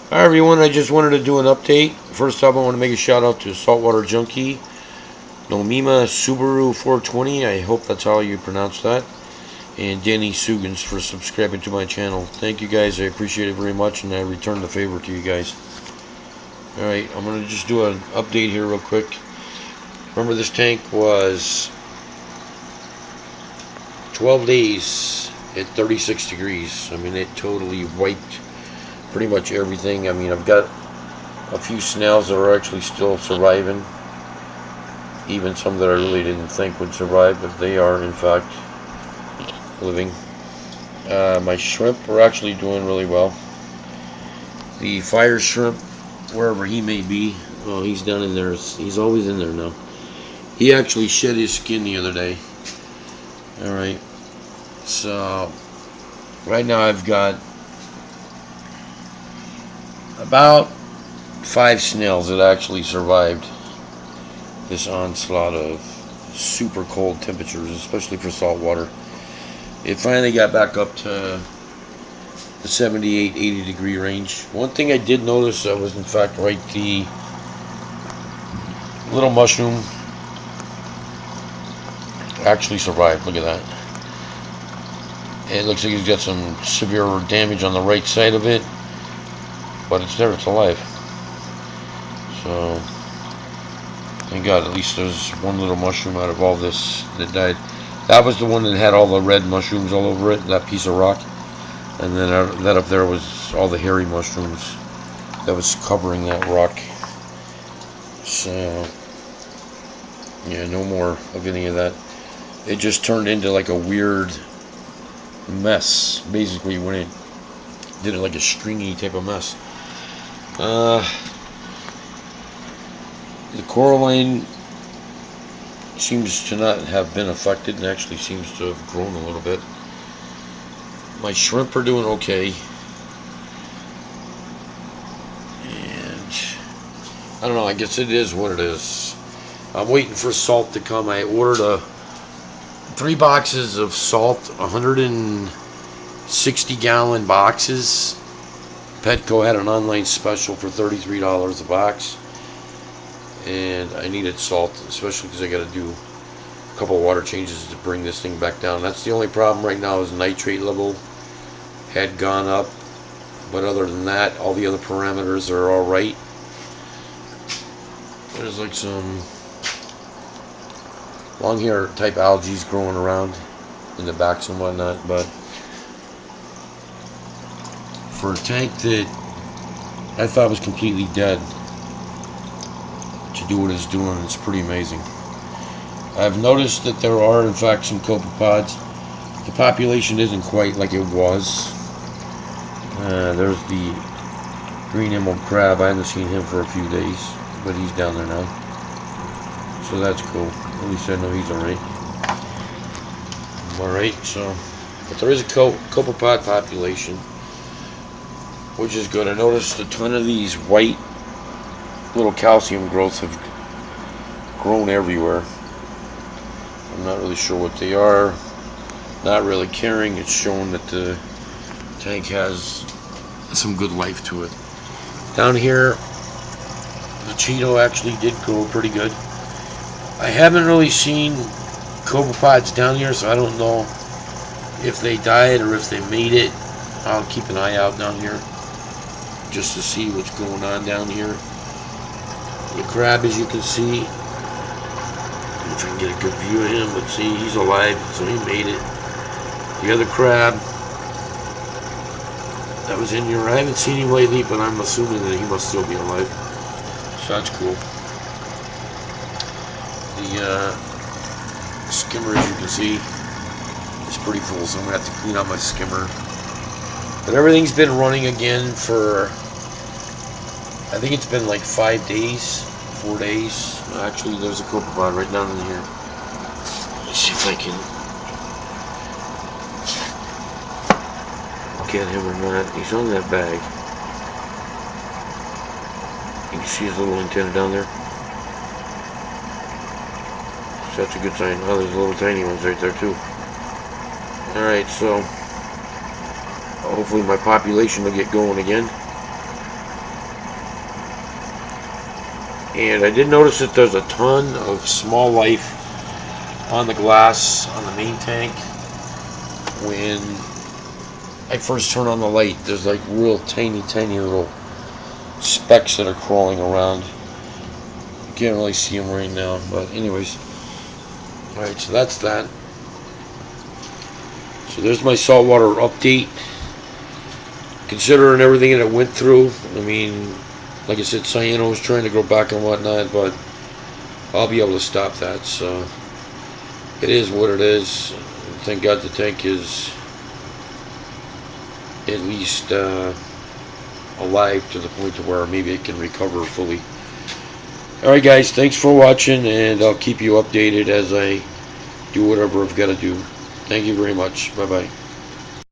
Hi everyone, I just wanted to do an update. First off, I want to make a shout out to Saltwater Junkie, Nomima Subaru 420, I hope that's how you pronounce that, and Danny Sugans for subscribing to my channel. Thank you guys, I appreciate it very much, and I return the favor to you guys. Alright, I'm going to just do an update here real quick. Remember, this tank was 12 days at 36 degrees. I mean, it totally wiped pretty much everything. I mean, I've got a few snails that are actually still surviving, even some that I really didn't think would survive, but they are in fact living. My shrimp are actually doing really well. The fire shrimp, wherever he may be, oh, he's down in there. He's always in there now. He actually shed his skin the other day. Alright, so right now I've got about 5 snails that actually survived this onslaught of super cold temperatures, especially for salt water. It finally got back up to the 78, 80 degree range. One thing I did notice that was in fact right, the little mushroom actually survived. Look at that. It looks like he's got some severe damage on the right side of it, but it's there, it's alive. So thank God, at least there's one little mushroom out of all this that died. That was the one that had all the red mushrooms all over it, that piece of rock. And then that up there was all the hairy mushrooms that was covering that rock. So, yeah, no more of any of that. It just turned into like a weird mess, basically, when it did it like a stringy type of mess. The coralline seems to not have been affected and actually seems to have grown a little bit. My shrimp are doing okay. And I don't know, I guess it is what it is. I'm waiting for salt to come. I ordered 3 boxes of salt, 160-gallon boxes. Petco had an online special for $33 a box. And I needed salt, especially because I got to do a couple of water changes to bring this thing back down. That's the only problem right now, is nitrate level had gone up. But other than that, all the other parameters are alright. There's like some long hair type algae growing around in the backs and whatnot, but for a tank that I thought was completely dead to do what it's doing, it's pretty amazing. I've noticed that there are in fact some copepods. The population isn't quite like it was. There's the green emerald crab. I haven't seen him for a few days, but he's down there now, so that's cool. At least I know he's alright. Alright, so, but there is a copepod population, which is good. I noticed a ton of these white little calcium growths have grown everywhere. I'm not really sure what they are. Not really caring. It's showing that the tank has some good life to it. Down here, the Cheeto actually did grow pretty good. I haven't really seen copepods down here, so I don't know if they died or if they made it. I'll keep an eye out down here just to see what's going on down here. The crab, as you can see, if I can get a good view of him, but see, he's alive, so he made it. The other crab that was in here, I haven't seen him lately, but I'm assuming that he must still be alive, so that's cool. The skimmer, as you can see, is pretty full, so I'm going to have to clean out my skimmer. But everything's been running again for, I think it's been like 5 days, 4 days. Actually, there's a copepod right down in here. Let's see if I can get him or not. He's on that bag. You can see his little antenna down there. So that's a good sign. Oh, there's little tiny ones right there too. Alright, so hopefully my population will get going again. And I did notice that there's a ton of small life on the glass on the main tank. When I first turn on the light, there's like real tiny little specks that are crawling around. You can't really see them right now, but anyways. Alright, so that's that. So there's my saltwater update. Considering everything that it went through, I mean, like I said, cyano is trying to grow back and whatnot, but I'll be able to stop that. So it is what it is. Thank God the tank is at least alive to the point to where maybe it can recover fully. Alright guys, thanks for watching, and I'll keep you updated as I do whatever I've got to do. Thank you very much. Bye bye.